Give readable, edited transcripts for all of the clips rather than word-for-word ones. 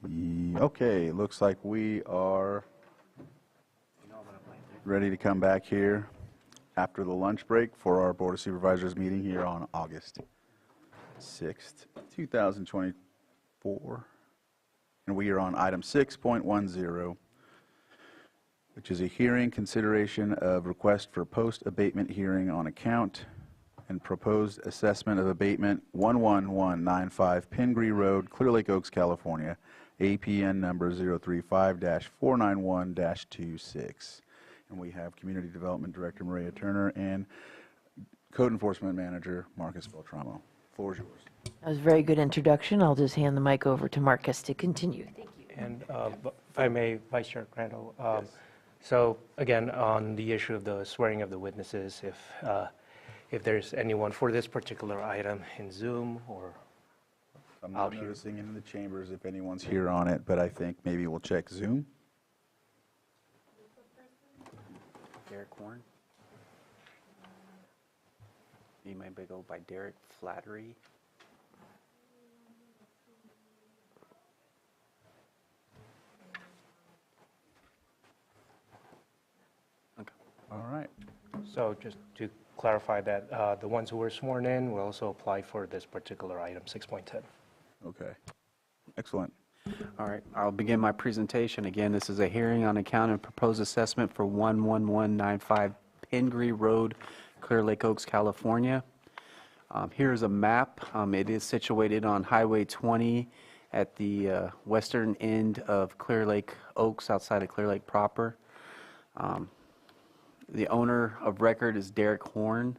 Okay, looks like we are ready to come back here after the lunch break for our Board of Supervisors meeting here on August 6th, 2024. And we are on item 6.10, which is a hearing consideration of request for post-abatement hearing on account and proposed assessment of abatement 11195 Pingree Road, Clear Lake Oaks, California, APN number 035-491-26. And we have Community Development Director Maria Turner and Code Enforcement Manager Marcus Beltramo. Floor is yours. That was a very good introduction. I'll just hand the mic over to Marcus to continue. Thank you. And if I may, Vice Chair Crandall, so again, on the issue of the swearing of the witnesses, if there's anyone for this particular item in Zoom or I'm not noticing in the chambers if anyone's here on it, but I think maybe we'll check Zoom. Derek Horn. You might go by Derek Flattery. Okay. All right. so just to clarify that the ones who were sworn in will also apply for this particular item, 6.10. Okay. Excellent. All right, I'll begin my presentation. Again, this is a hearing on account and proposed assessment for 11195 Pingree Road, Clear Lake Oaks, California. Here's a map. It is situated on Highway 20 at the western end of Clear Lake Oaks, outside of Clear Lake proper. The owner of record is Derek Horn.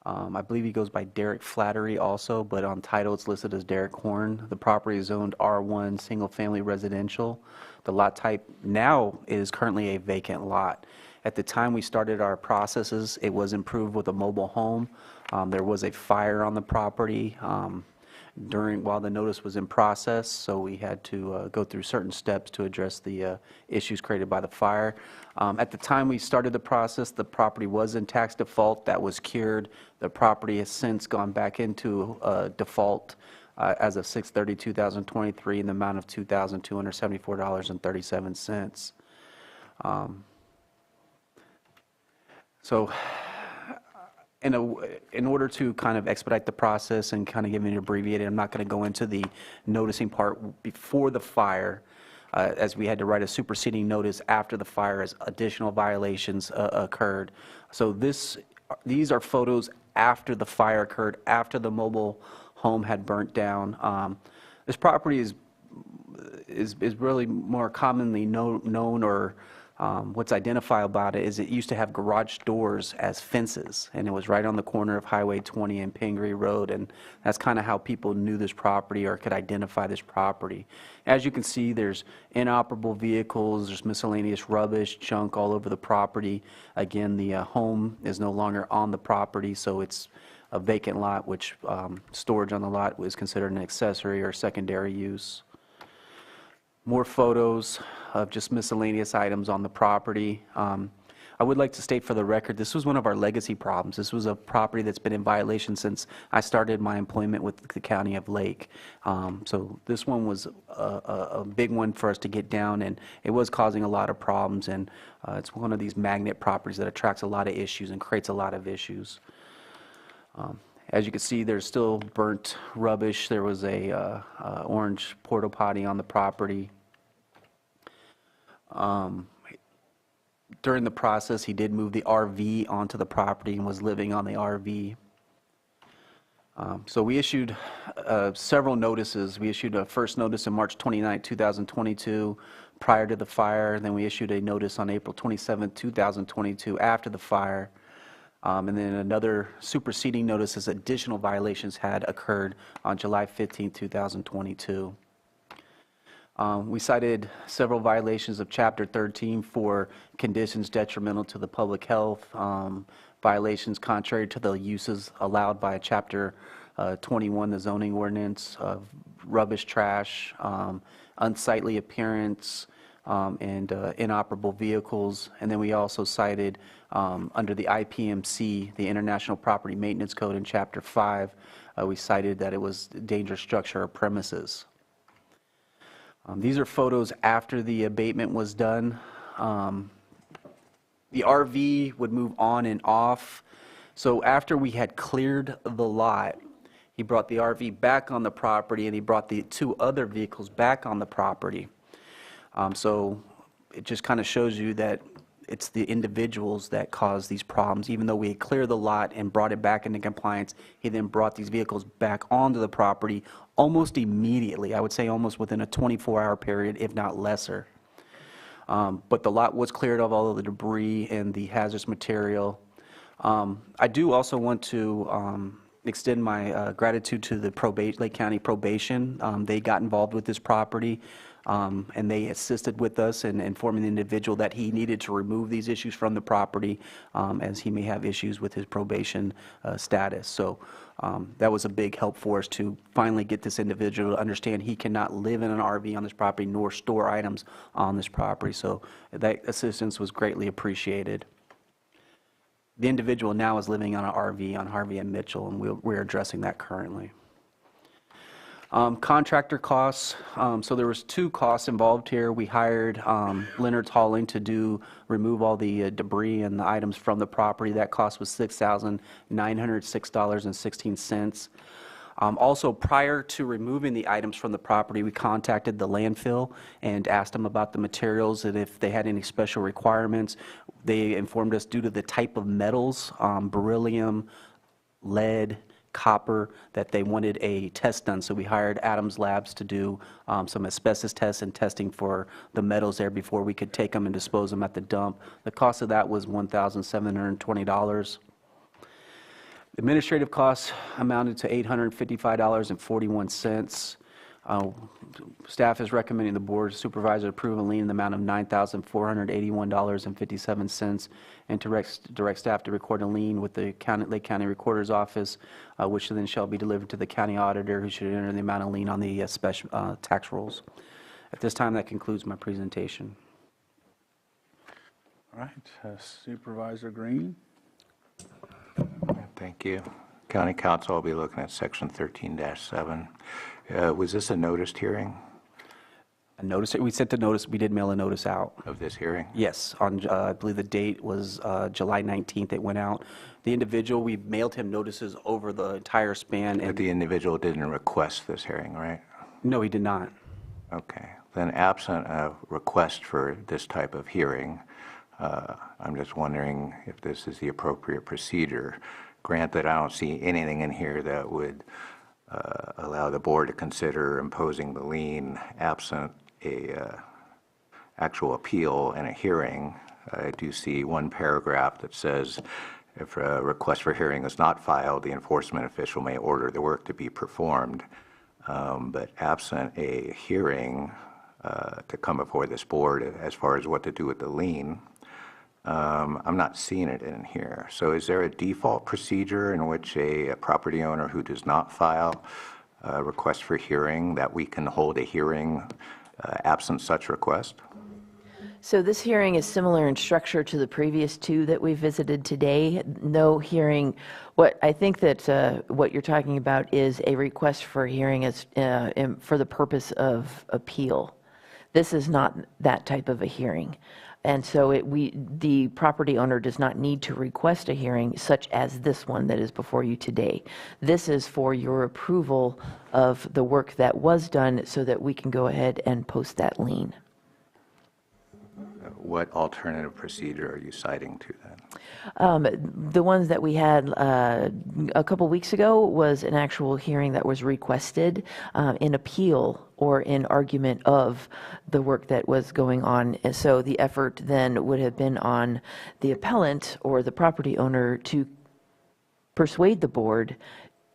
I believe he goes by Derek Flattery also, but on title it's listed as Derek Horn. The property is owned R1 single family residential. The lot type now is currently a vacant lot. At the time we started our processes, it was improved with a mobile home. There was a fire on the property while the notice was in process, so we had to go through certain steps to address the issues created by the fire. At the time we started the process, the property was in tax default. That was cured. The property has since gone back into default as of 6/30/2023 in the amount of $2,274.37. So in order to kind of expedite the process and kind of give it an abbreviated, I'm not going to go into the noticing part before the fire, as we had to write a superseding notice after the fire as additional violations occurred. So these are photos after the fire occurred, after the mobile home had burnt down. This property is really more commonly known, or what's identifiable about it is it used to have garage doors as fences, and it was right on the corner of Highway 20 and Pingree Road, and that's kind of how people knew this property or could identify this property. As you can see, there's inoperable vehicles, there's miscellaneous rubbish, junk all over the property. Again, the home is no longer on the property, so it's a vacant lot, which storage on the lot was considered an accessory or secondary use. More photos of just miscellaneous items on the property. I would like to state for the record, this was one of our legacy problems. This was a property that's been in violation since I started my employment with the County of Lake. So this one was a big one for us to get down, and it was causing a lot of problems, and it's one of these magnet properties that attracts a lot of issues and creates a lot of issues. As you can see, there's still burnt rubbish. There was a orange porta potty on the property. During the process, he did move the RV onto the property and was living on the RV. So we issued several notices. We issued a first notice on March 29, 2022, prior to the fire. Then we issued a notice on April 27, 2022, after the fire. And then another superseding notice as additional violations had occurred on July 15, 2022. We cited several violations of Chapter 13 for conditions detrimental to the public health, violations contrary to the uses allowed by Chapter 21, the zoning ordinance, of rubbish, trash, unsightly appearance, and inoperable vehicles. And then we also cited under the IPMC, the International Property Maintenance Code, in Chapter 5, we cited that it was dangerous structure or premises. These are photos after the abatement was done. The RV would move on and off. So after we had cleared the lot, he brought the RV back on the property, and he brought the 2 other vehicles back on the property. So it just kind of shows you that it's the individuals that cause these problems. Even though we had cleared the lot and brought it back into compliance, he then brought these vehicles back onto the property almost immediately. I would say almost within a 24-hour period, if not lesser. But the lot was cleared of all of the debris and the hazardous material. I do also want to extend my gratitude to the Lake County Probation. They got involved with this property, and they assisted with us in informing the individual that he needed to remove these issues from the property, as he may have issues with his probation status. So that was a big help for us to finally get this individual to understand he cannot live in an RV on this property nor store items on this property. So that assistance was greatly appreciated. The individual now is living on an RV on Harvey and Mitchell, and we're addressing that currently. Contractor costs, so there was 2 costs involved here. We hired Leonard's Hauling to remove all the debris and the items from the property. That cost was $6,906.16. Also, prior to removing the items from the property, we contacted the landfill and asked them about the materials and if they had any special requirements. They informed us due to the type of metals, beryllium, lead, copper, that they wanted a test done. So we hired Adams Labs to do some asbestos tests and testing for the metals there before we could take them and dispose them at the dump. The cost of that was $1,720. Administrative costs amounted to $855.41. Staff is recommending the Board of Supervisors approve a lien in the amount of $9,481.57 and direct staff to record a lien with the Lake County Recorder's Office, which then shall be delivered to the county auditor, who should enter the amount of lien on the special tax rolls. At this time, that concludes my presentation. All right, Supervisor Green? Thank you. County Council will be looking at Section 13-7. Was this a noticed hearing A notice, we sent the notice, we did mail a notice out. of this hearing? Yes, on, I believe the date was July 19th it went out. The individual, we mailed him notices over the entire span. But And the individual didn't request this hearing, right? no, he did not. Okay. Then absent a request for this type of hearing, I'm just wondering if this is the appropriate procedure. Granted, I don't see anything in here that would allow the board to consider imposing the lien absent a actual appeal and a hearing. I do see one paragraph that says if a request for hearing is not filed, the enforcement official may order the work to be performed. But absent a hearing to come before this board as far as what to do with the lien, I'm not seeing it in here. So is there a default procedure in which a property owner who does not file a request for hearing, that we can hold a hearing absent such request? So this hearing is similar in structure to the previous two that we visited today. No hearing. What I think that what you're talking about is a request for hearing as for the purpose of appeal. This is not that type of a hearing. And so the property owner does not need to request a hearing such as this one that is before you today. This is for your approval of the work that was done so that we can go ahead and post that lien. What alternative procedure are you citing to then? The ones that we had a couple weeks ago was an actual hearing that was requested in appeal or in argument of the work that was going on. And so the effort then would have been on the appellant or the property owner to persuade the board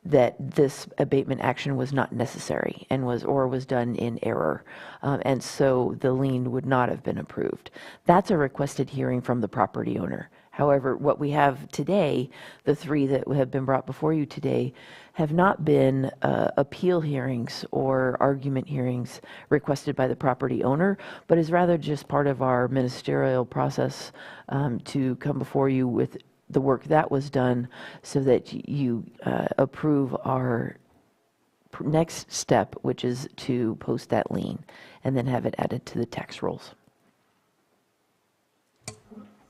that this abatement action was not necessary and was done in error. And so the lien would not have been approved. That's a requested hearing from the property owner. However, what we have today, the three that have been brought before you today, have not been appeal hearings or argument hearings requested by the property owner, but is rather just part of our ministerial process to come before you with the work that was done so that you approve our next step, which is to post that lien and then have it added to the tax rolls.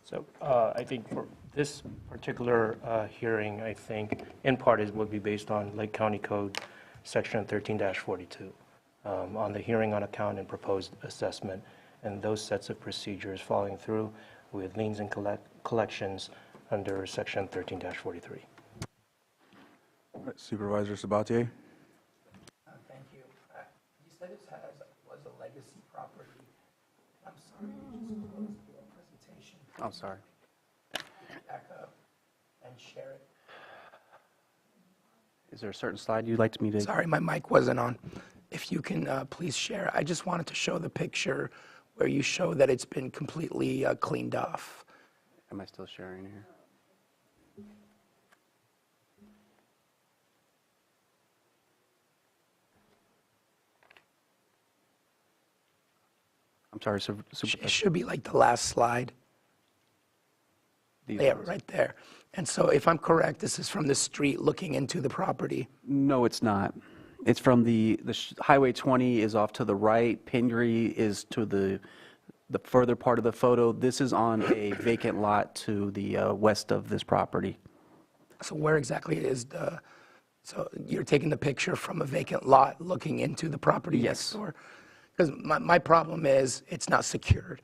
So I think for this particular hearing, I think in part would be based on Lake County Code, Section 13-42, on the hearing on account and proposed assessment, and those sets of procedures following through with liens and collections under Section 13-43. All right, Supervisor Sabatier? Thank you. You said it was a legacy property. I'm sorry, you just closed your presentation. I'm sorry. Back up and share it. Is there a certain slide you'd like me to? Sorry, my mic wasn't on. If you can please share. I just wanted to show the picture where you show that it's been completely cleaned off. Am I still sharing here? I'm sorry, It should be like the last slide. these Yeah, ones. right there. And so if I'm correct, this is from the street looking into the property. No, it's not. It's from Highway 20 is off to the right. Pingree is to the further part of the photo. This is on a vacant lot to the west of this property. So where exactly is so you're taking the picture from a vacant lot looking into the property next Yes. door? Because my problem is it's not secured,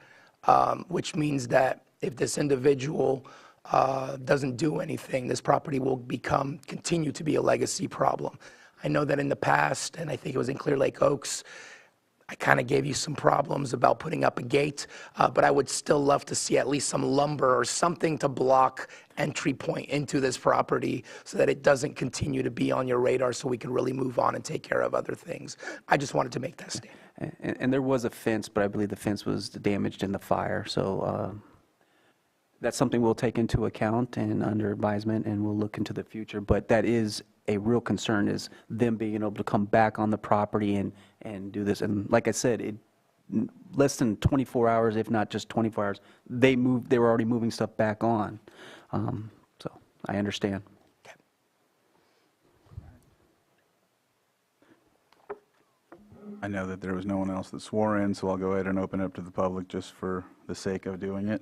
which means that if this individual doesn't do anything, this property will continue to be a legacy problem. I know that in the past, and I think it was in Clear Lake Oaks, I kind of gave you some problems about putting up a gate, but I would still love to see at least some lumber or something to block entry point into this property so that it doesn't continue to be on your radar so we can really move on and take care of other things. I just wanted to make that statement. And there was a fence, but I believe the fence was damaged in the fire. So that's something we'll take into account and under advisement, and we'll look into the future. But that is a real concern, is them being able to come back on the property and do this. And like I said, less than 24 hours, if not just 24 hours, they were already moving stuff back on. So I understand. I know that there was no one else that swore in, so I'll go ahead and open it up to the public just for the sake of doing it.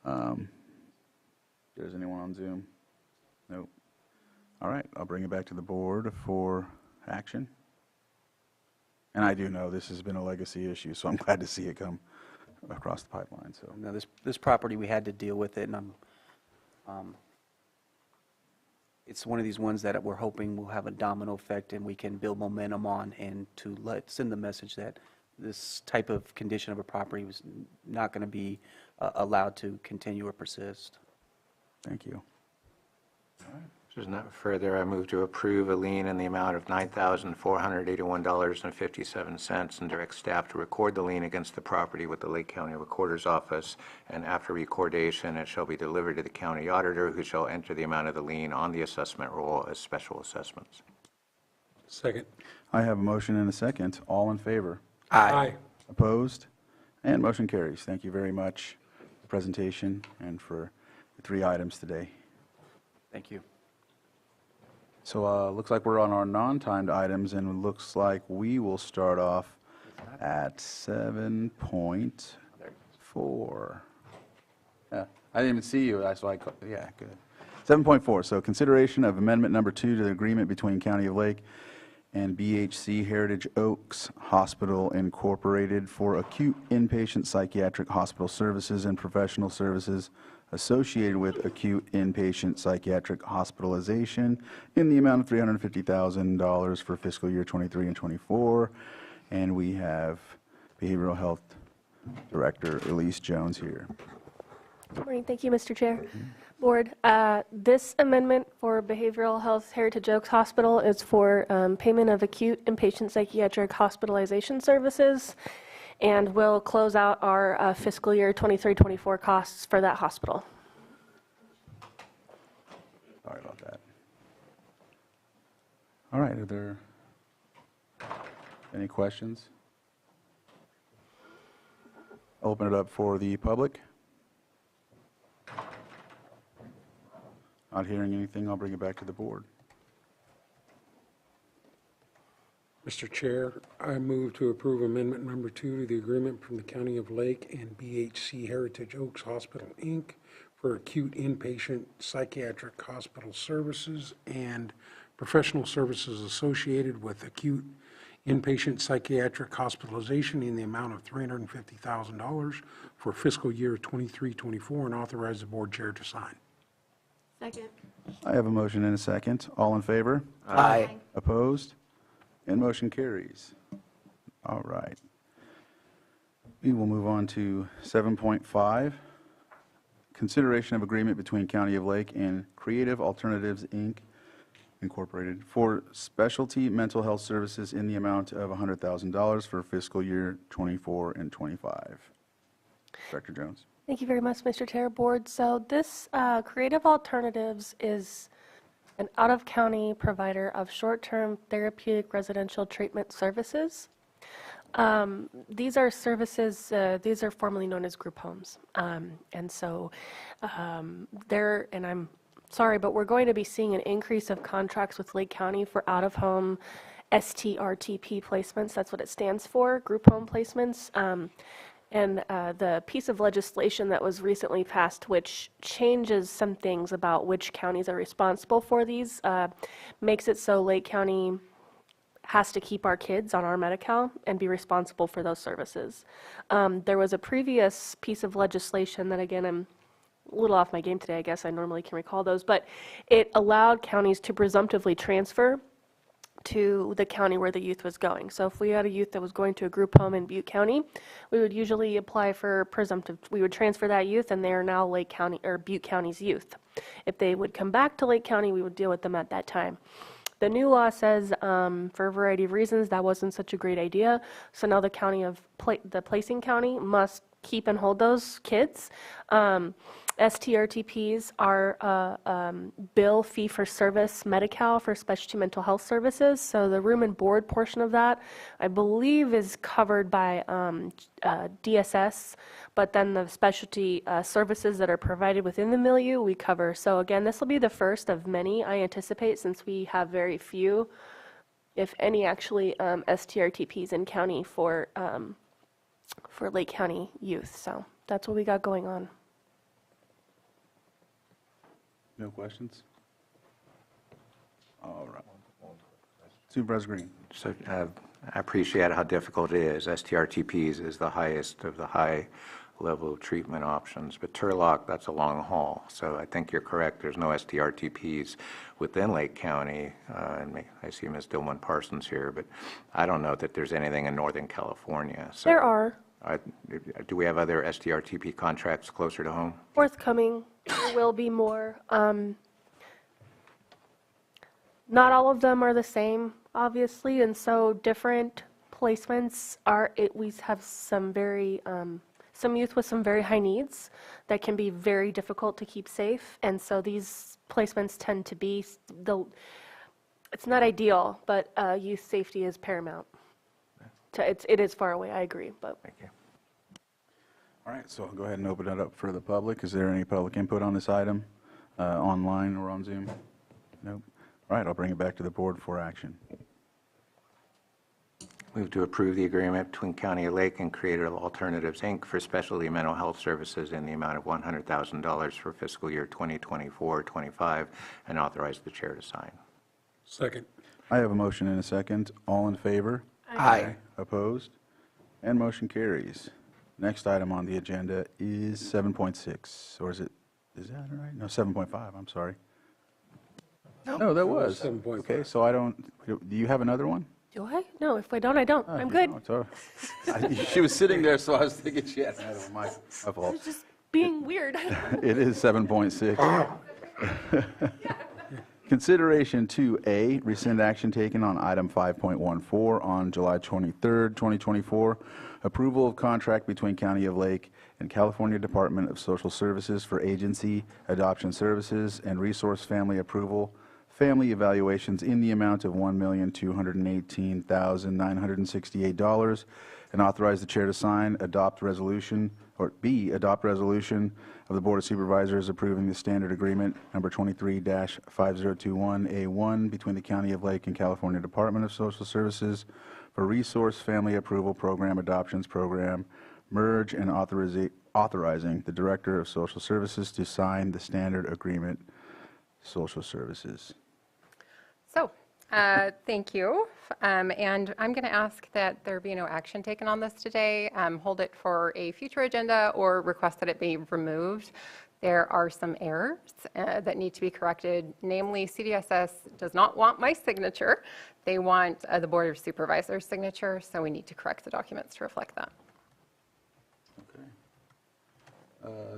There's anyone on Zoom? Nope. All right, I'll bring it back to the board for action. And I do know this has been a legacy issue, so I'm glad to see it come across the pipeline. So Now, this property, we had to deal with it, and it's one of these ones that we're hoping will have a domino effect and we can build momentum on, and to send the message that this type of condition of a property was not going to be allowed to continue or persist. thank you. If there's not further, I move to approve a lien in the amount of $9,481.57 and direct staff to record the lien against the property with the Lake County Recorder's Office. And after recordation, it shall be delivered to the county auditor, who shall enter the amount of the lien on the assessment roll as special assessments. Second. I have a motion and a second. All in favor? Aye. Opposed? And motion carries. Thank you very much for the presentation and for the 3 items today. Thank you. So looks like we're on our non-timed items, and it looks like we will start off at 7.4. Yeah, I didn't even see you, that's why yeah, good. 7.4, so consideration of amendment number 2 to the agreement between County of Lake and BHC Heritage Oaks Hospital Incorporated for acute inpatient psychiatric hospital services and professional services associated with acute inpatient psychiatric hospitalization in the amount of $350,000 for fiscal year 23 and 24. And we have Behavioral Health Director Elise Jones here. Good morning. Thank you, Mr. Chair. Board, this amendment for Behavioral Health Heritage Oaks Hospital is for payment of acute inpatient psychiatric hospitalization services, and will close out our fiscal year 23-24 costs for that hospital. Sorry about that. All right, are there any questions? Open it up for the public. Not hearing anything, I'll bring it back to the board. Mr. Chair, I move to approve amendment number 2 to the agreement from the County of Lake and BHC Heritage Oaks Hospital, Inc. for acute inpatient psychiatric hospital services and professional services associated with acute inpatient psychiatric hospitalization in the amount of $350,000 for fiscal year 23-24 and authorize the board chair to sign. Second. I have a motion and a second. All in favor? Aye. Opposed? And motion carries. All right. We will move on to 7.5, consideration of agreement between County of Lake and Creative Alternatives, Inc., Incorporated, for specialty mental health services in the amount of $100,000 for fiscal year 24 and 25. Director Jones. Thank you very much, Mr. Chair, Board. So this Creative Alternatives is an out-of-county provider of short-term therapeutic residential treatment services. These are services, these are formerly known as group homes. And so and I'm sorry, but we're going to be seeing an increase of contracts with Lake County for out-of-home STRTP placements. That's what it stands for, group home placements. And the piece of legislation that was recently passed, which changes some things about which counties are responsible for these, makes it so Lake County has to keep our kids on our Medi-Cal and be responsible for those services. There was a previous piece of legislation that, again, I'm a little off my game today, I guess I normally can recall those, but it allowed counties to presumptively transfer to the county where the youth was going. So if we had a youth that was going to a group home in Butte County, we would usually apply for presumptive, we would transfer that youth and they are now Lake County or Butte County's youth. If they would come back to Lake County, we would deal with them at that time. The new law says, for a variety of reasons, that wasn't such a great idea. So now the county of, the placing county must keep and hold those kids. STRTPs are bill fee-for-service Medi-Cal for specialty mental health services. So the room and board portion of that, I believe, is covered by DSS, but then the specialty services that are provided within the milieu, we cover. So again, this will be the first of many, I anticipate, since we have very few, if any, actually, STRTPs in county for Lake County youth. So that's what we got going on. No questions? All right. Supervisor Green. So I appreciate how difficult it is. STRTPs is the highest of the high-level treatment options, but Turlock, that's a long haul. So I think you're correct. There's no STRTPs within Lake County. And I see Ms. Dillman Parsons here, but I don't know that there's anything in Northern California. So There are. do we have other STRTP contracts closer to home? Forthcoming. There will be more. Not all of them are the same, obviously, and so different placements are. We have some very some youth with some very high needs that can be very difficult to keep safe, and so these placements tend to be it's not ideal, but youth safety is paramount. It is far away. I agree, but. Thank you. All right, so I'll go ahead and open it up for the public. Is there any public input on this item, online or on Zoom? Nope. All right, I'll bring it back to the board for action. Move to approve the agreement between County of Lake and Creative Alternatives, Inc. for specialty mental health services in the amount of $100,000 for fiscal year 2024-25 and authorize the chair to sign. Second. I have a motion and a second. All in favor? Aye. Opposed? And motion carries. Next item on the agenda is 7.6, or is that right? No, 7.5, I'm sorry. No, that was. 7.5. Okay, so do you have another one? Do I? No, if I don't, I don't. I'm You good. don't, so- She was sitting there, so I was thinking she had another one. My fault. It's just being weird. It is 7.6. Consideration 2A, rescind action taken on item 5.14 on July 23rd, 2024. Approval of contract between County of Lake and California Department of Social Services for agency adoption services and resource family approval, family evaluations in the amount of $1,218,968, and authorize the chair to sign, adopt resolution of the Board of Supervisors approving the standard agreement number 23-5021A1 between the County of Lake and California Department of Social Services for Resource Family Approval Program Adoptions Program merge, and authorizing the Director of Social Services to sign the standard agreement. Social Services. So, thank you. And I'm going to ask that there be no action taken on this today. Hold it for a future agenda or request that it be removed. There are some errors that need to be corrected. Namely, CDSS does not want my signature. They want the Board of Supervisors' signature, so we need to correct the documents to reflect that. Okay.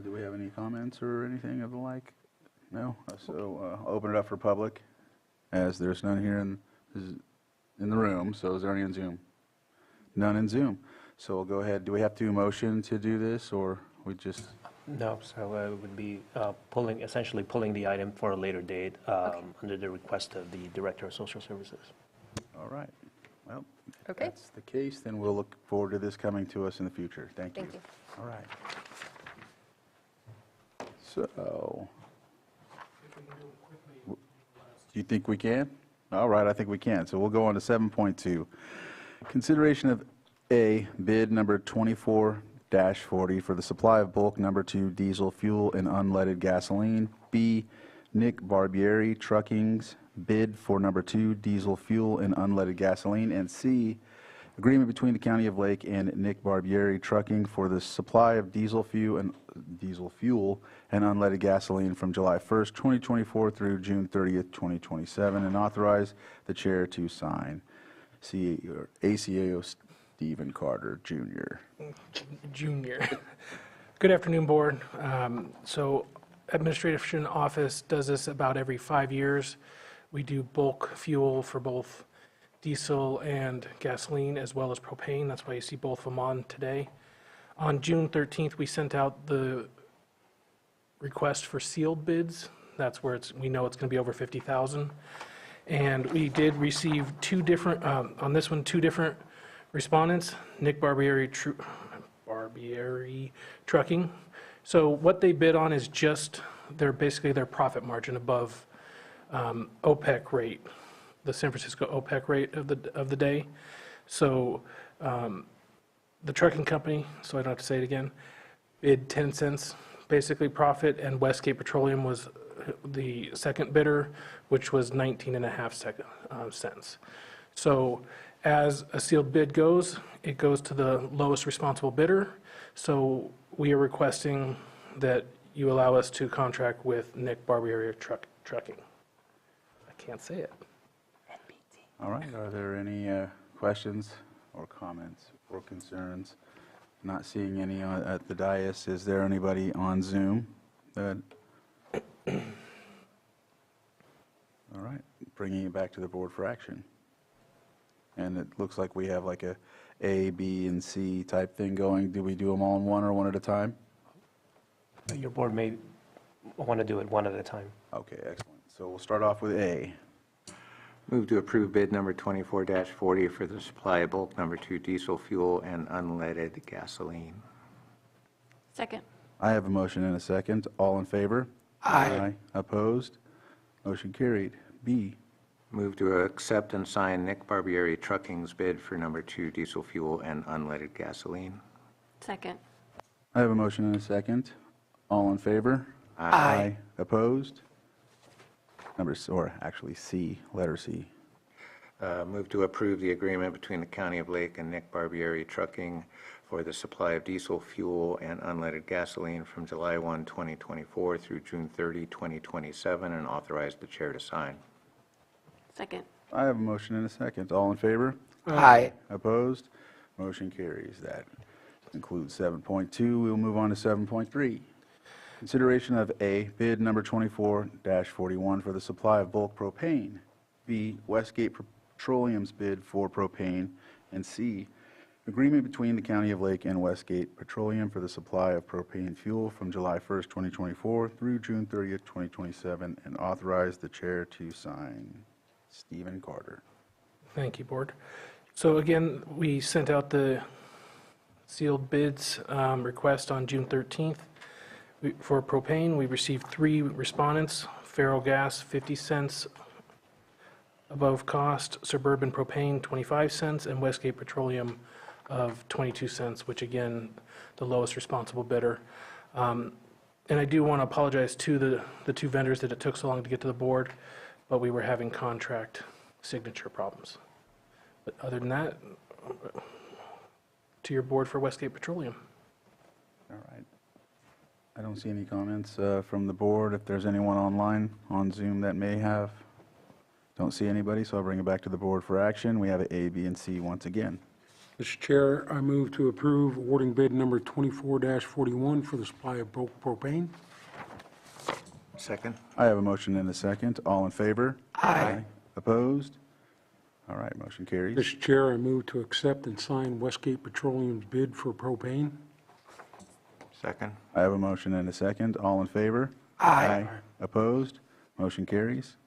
Do we have any comments or anything of the like? No? So I'll open it up for public, as there's none here in the room. So is there any in Zoom? None in Zoom. So we'll go ahead. Do we have to motion to do this, or we just? No, so it would be essentially pulling the item for a later date under the request of the Director of Social Services. All right. Well, if Okay. that's the case, then we'll look forward to this coming to us in the future. Thank you. Thank you. All right. So, do you think we can? All right, I think we can. So we'll go on to 7.2. Consideration of A, bid number 24-40 for the supply of bulk number 2 diesel fuel and unleaded gasoline. B, Nick Barbieri Trucking's bid for number 2 diesel fuel and unleaded gasoline. And C, agreement between the County of Lake and Nick Barbieri Trucking for the supply of diesel fuel and unleaded gasoline from July 1st, 2024 through June 30th, 2027, and authorize the chair to sign. ACAO Stephen Carter, Jr. Junior. Good afternoon, Board. So Administration Office does this about every 5 years. We do bulk fuel for both diesel and gasoline, as well as propane. That's why you see both of them on today. On June 13th, we sent out the request for sealed bids. That's where we know it's going to be over 50,000. And we did receive two different respondents, Nick Barbieri Trucking. So what they bid on is just basically their profit margin above OPEC rate, the San Francisco OPEC rate of the day. So the trucking company, so I don't have to say it again, bid 10 cents basically profit, and Westgate Petroleum was the second bidder, which was 19.5 cents. So as a sealed bid goes, it goes to the lowest responsible bidder. So we are requesting that you allow us to contract with Nick Barbieri Trucking. I can't say it. All right, are there any questions or comments or concerns? Not seeing any at the dais. Is there anybody on Zoom? All right, bringing it back to the board for action. And it looks like we have like A, B, and C type thing going. Do we do them all in one or one at a time? Your board may want to do it one at a time. Okay, excellent. So we'll start off with A. Move to approve bid number 24-40 for the supply of bulk number 2 diesel fuel and unleaded gasoline. Second. I have a motion and a second. All in favor? Aye. Opposed? Motion carried. B. Move to accept and sign Nick Barbieri Trucking's bid for number 2 diesel fuel and unleaded gasoline. Second. I have a motion and a second. All in favor? Aye. Opposed? C, letter C. Move to approve the agreement between the County of Lake and Nick Barbieri Trucking for the supply of diesel fuel and unleaded gasoline from July 1, 2024 through June 30, 2027, and authorize the chair to sign. Second. I have a motion and a second. All in favor? Aye. Opposed? Motion carries. That concludes 7.2. We'll move on to 7.3. Consideration of A, bid number 24-41 for the supply of bulk propane. B, Westgate Petroleum's bid for propane. And C, Agreement between the County of Lake and Westgate Petroleum for the supply of propane fuel from July 1st, 2024 through June 30th, 2027, and authorize the chair to sign. Stephen Carter. Thank you, Board. So again, we sent out the sealed bids request on June 13th. For propane, we received 3 respondents: Faro Gas, 50 cents above cost, Suburban Propane, 25 cents, and Westgate Petroleum of 22 cents, which again, the lowest responsible bidder. And I do want to apologize to the 2 vendors that it took so long to get to the board, but we were having contract signature problems. But other than that, to your board for Westgate Petroleum. All right. I don't see any comments from the board. If there's anyone online on Zoom that may have, don't see anybody, so I'll bring it back to the board for action. We have A, B, and C once again. Mr. Chair, I move to approve awarding bid number 24-41 for the supply of bulk propane. Second? I have a motion and a second. All in favor? Aye. Opposed? All right, motion carries. Mr. Chair, I move to accept and sign Westgate Petroleum's bid for propane. Second? I have a motion and a second. All in favor? Aye. Opposed? Motion carries.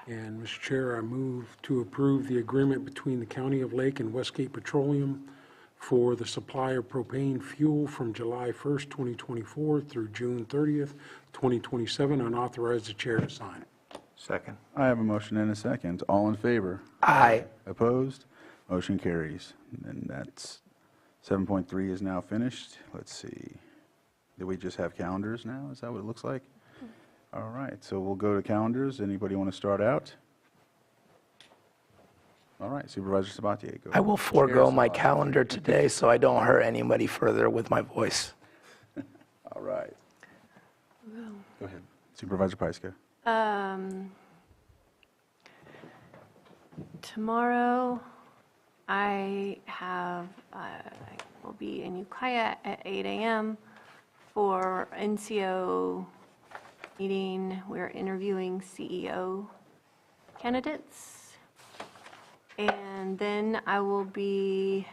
And, Mr. Chair, I move to approve the agreement between the County of Lake and Westgate Petroleum for the supply of propane fuel from July 1st, 2024 through June 30th, 2027, and authorize the chair to sign. Second? I have a motion and a second. All in favor? Aye. Opposed? Motion carries. And that's 7.3 is now finished. Let's see. Do we just have calendars now? Is that what it looks like? All right, so we'll go to calendars. Anybody want to start out? All right, Supervisor Sabatier, go. I will forego my Sabatier. calendar today so I don't hurt anybody further with my voice. All right. Go ahead. Supervisor Pyska. Tomorrow, I will be in Ukiah at 8 a.m. for NCO meeting. We're interviewing CEO candidates. And then I will be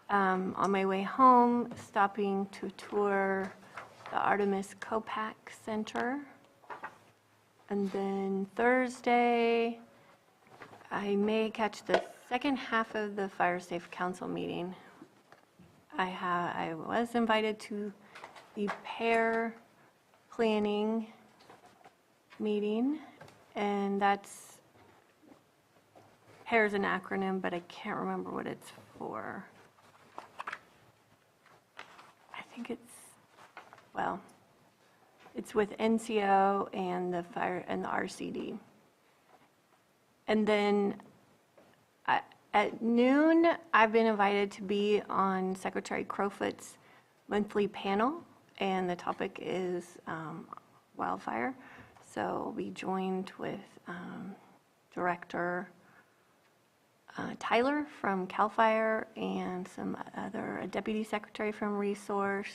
on my way home, stopping to tour the Artemis Copac Center. And then Thursday, I may catch the second half of the Fire Safe Council meeting. I was invited to the pair planning meeting, and that's, PAIR is an acronym, but I can't remember what it's for. I think it's, well, it's with NCO and the fire and the RCD. And then at noon, I've been invited to be on Secretary Crowfoot's monthly panel, and the topic is wildfire. So I'll be joined with Director Tyler from CAL FIRE and a Deputy Secretary from Resource,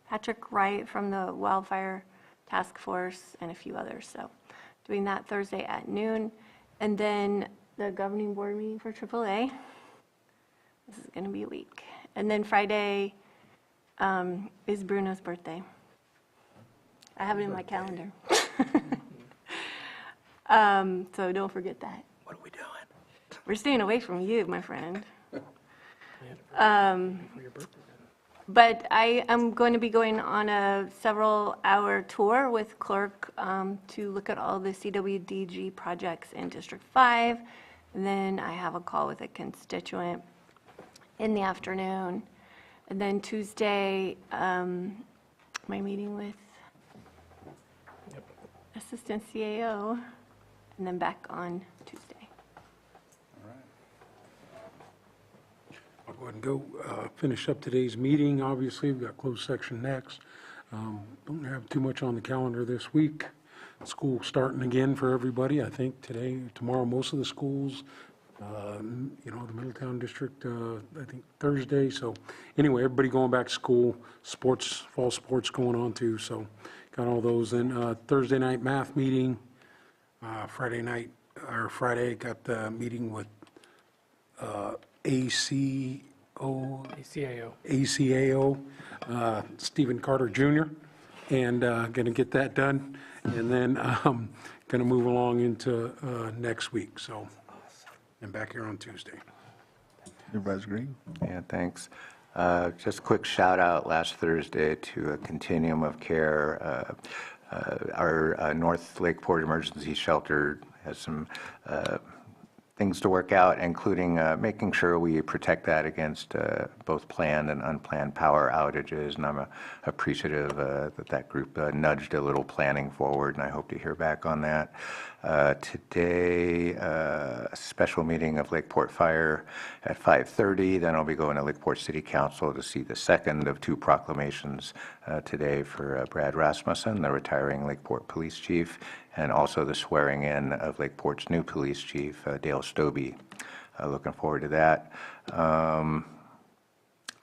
Patrick Wright from the Wildfire Task Force, and a few others. So doing that Thursday at noon. And then the governing board meeting for AAA. This is going to be a week. And then Friday is Bruno's birthday. I have it in my calendar. So don't forget that. What are we doing? We're staying away from you, my friend. But I am going to be going on a several-hour tour with Clerk to look at all the CWDG projects in District 5. And then I have a call with a constituent in the afternoon. And then Tuesday, my meeting with Assistant CAO, and then back on Tuesday. I'll go ahead and go finish up today's meeting. Obviously, we've got closed section next. Don't have too much on the calendar this week. School starting again for everybody, I think, today, tomorrow, most of the schools. The Middletown District, I think Thursday. So anyway, everybody going back to school, sports, fall sports going on too. So got all those. Then Thursday night math meeting, Friday got the meeting with ACO, ACAO. ACAO, Stephen Carter Jr., and going to get that done, and then going to move along into next week, so I'm back here on Tuesday. Supervisor Green? Yeah, thanks. Just a quick shout out last Thursday to a continuum of care. Our North Lakeport Emergency Shelter has some things to work out, including making sure we protect that against both planned and unplanned power outages. And I'm appreciative that group nudged a little planning forward, and I hope to hear back on that. Today, a special meeting of Lakeport Fire at 5:30. Then I'll be going to Lakeport City Council to see the second of two proclamations today for Brad Rasmussen, the retiring Lakeport Police Chief, and also the swearing in of Lakeport's new police chief, Dale Stobie. Looking forward to that.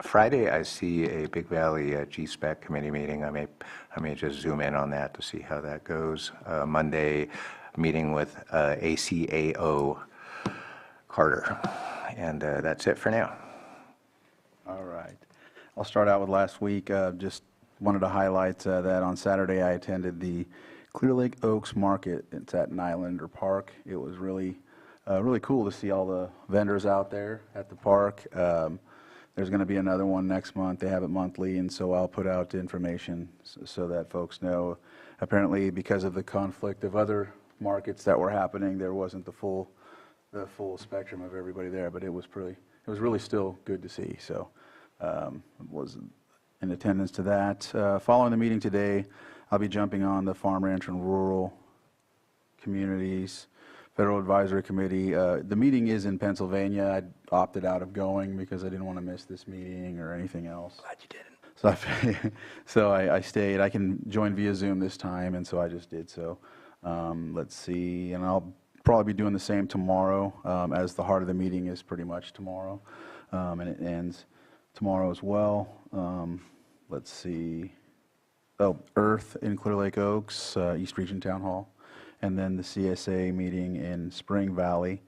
Friday, I see a Big Valley G-Spec committee meeting. I may just zoom in on that to see how that goes. Monday, meeting with ACAO Carter. And that's it for now. All right. I'll start out with last week. Just wanted to highlight that on Saturday I attended the Clear Lake Oaks Market. It's at Nylander Park. It was really cool to see all the vendors out there at the park. There's going to be another one next month. They have it monthly, and so I'll put out information so that folks know. Apparently, because of the conflict of other markets that were happening, there wasn't the full spectrum of everybody there, but it was really still good to see. So was in attendance to that. Following the meeting today, I'll be jumping on the Farm, Ranch, and Rural Communities Federal Advisory Committee. The meeting is in Pennsylvania. I opted out of going because I didn't want to miss this meeting or anything else. Glad you didn't. So I stayed. I can join via Zoom this time, and so I just did so. Let's see, and I'll probably be doing the same tomorrow, as the heart of the meeting is pretty much tomorrow, and it ends tomorrow as well. Let's see. Oh, Earth in Clear Lake Oaks, East Region Town Hall, and then the CSA meeting in Spring Valley.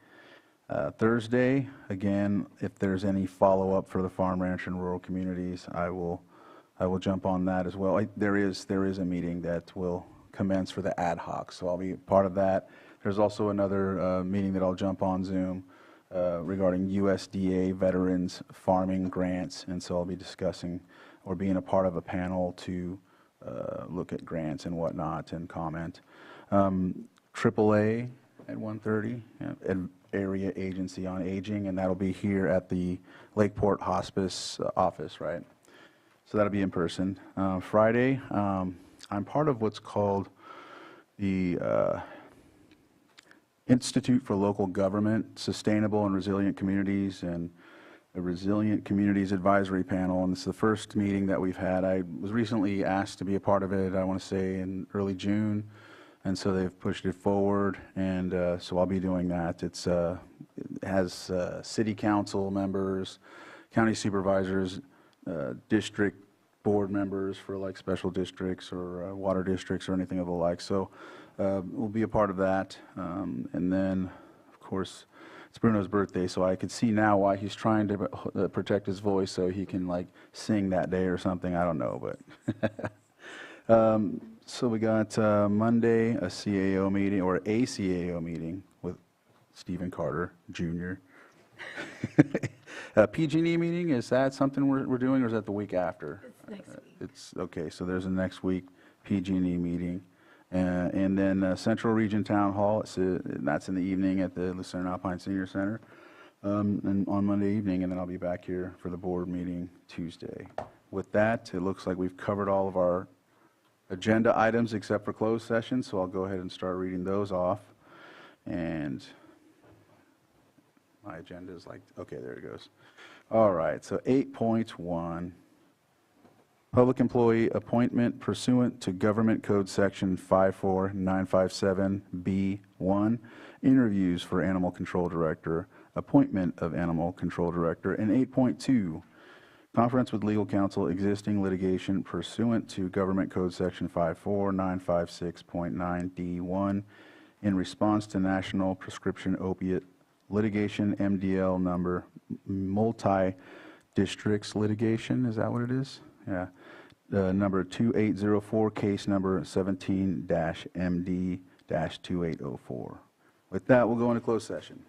Thursday, again, if there's any follow-up for the Farm, Ranch, and Rural Communities, I will jump on that as well. There is a meeting that will commence for the ad hoc, so I'll be part of that. There's also another meeting that I'll jump on Zoom regarding USDA veterans farming grants, and so I'll be discussing or being a part of a panel to look at grants and whatnot and comment. AAA at 1:30, an Area Agency on Aging, and that'll be here at the Lakeport Hospice office, right? So that'll be in person. Friday, I'm part of what's called the Institute for Local Government, Sustainable and Resilient Communities, and a Resilient Communities Advisory Panel, and this is the first meeting that we've had. I was recently asked to be a part of it, I want to say in early June, and so they've pushed it forward, and so I'll be doing that. It has city council members, county supervisors, district board members for like special districts or water districts or anything of the like, so we'll be a part of that. And then, of course, it's Bruno's birthday, so I could see now why he's trying to protect his voice so he can like sing that day or something. I don't know, but so we got Monday a CAO meeting or a CAO meeting with Stephen Carter Jr. PG&E meeting, is that something we're doing, or is that the week after? It's next week. It's okay. So there's a next week PG&E meeting. And then Central Region Town Hall, that's in the evening at the Lucerne Alpine Senior Center, and on Monday evening, and then I'll be back here for the board meeting Tuesday. With that, it looks like we've covered all of our agenda items except for closed session, so I'll go ahead and start reading those off. And my agenda is like, okay, there it goes. All right, so 8.1. Public employee appointment pursuant to Government Code Section 54957B1, interviews for Animal Control Director, appointment of Animal Control Director, and 8.2, conference with legal counsel, existing litigation pursuant to Government Code Section 54956.9D1, in response to National Prescription Opiate litigation MDL number, multi-districts litigation, is that what it is? Yeah. Number 2804, case number 17-MD-2804. With that, we'll go into closed session.